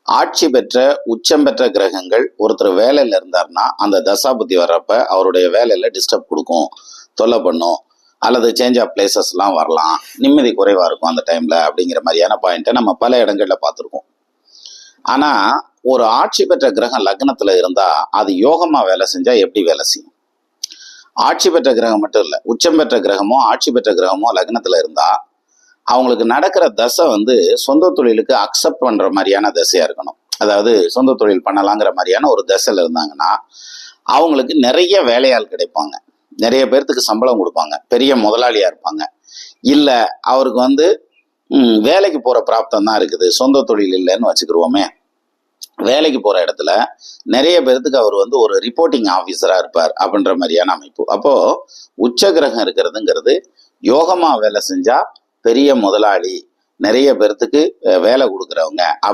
ஆட்சி பெற்ற உச்சம் பெற்ற கிரகங்கள் ஒருத்தர் வேலையில் இருந்தார்னா அந்த தசாபுத்தி வர்றப்ப அவருடைய வேலையில் டிஸ்டர்ப் கொடுக்கும், தொல்லை பண்ணும், அல்லது சேஞ்ச் ஆஃப் பிளேசஸ்லாம் வரலாம், நிம்மதி குறைவாக இருக்கும் அந்த டைமில் அப்படிங்கிற மாதிரியான பாயிண்ட்டை நம்ம பல இடங்களில் பார்த்துருக்கோம். ஆனால் ஒரு ஆட்சி பெற்ற கிரகம் லக்னத்தில் இருந்தால் அது யோகமாக வேலை செஞ்சால் எப்படி வேலை செய்யும்? ஆட்சி பெற்ற கிரகம் மட்டும் இல்லை, உச்சம் பெற்ற கிரகமோ ஆட்சி பெற்ற கிரகமோ லக்னத்தில் இருந்தால் அவங்களுக்கு நடக்கிற தசை சொந்த தொழிலுக்கு அக்செப்ட் பண்ணுற மாதிரியான தசையாக இருக்கணும். அதாவது சொந்த தொழில் பண்ணலாங்கிற மாதிரியான ஒரு தசையில் இருந்தாங்கன்னா அவங்களுக்கு நிறைய வேலையாள் கிடைப்பாங்க, நிறைய பேர்த்துக்கு சம்பளம் கொடுப்பாங்க, பெரிய முதலாளியாக இருப்பாங்க. இல்லை அவருக்கு வேலைக்கு போகிற பிராப்தம் தான் இருக்குது, சொந்த தொழில் இல்லைன்னு வச்சுக்கிருவோமே, வேலைக்கு போகிற இடத்துல நிறைய பேர்த்துக்கு அவர் ஒரு ரிப்போர்ட்டிங் ஆஃபீஸராக இருப்பார் அப்படின்ற மாதிரியான அமைப்பு. அப்போது உச்ச கிரகம் இருக்கிறதுங்கிறது யோகமாக வேலை செஞ்சால் பெரிய முதலாளி, நிறைய பேர்த்துக்கு வேலை கொடுக்குறவங்க அப்படி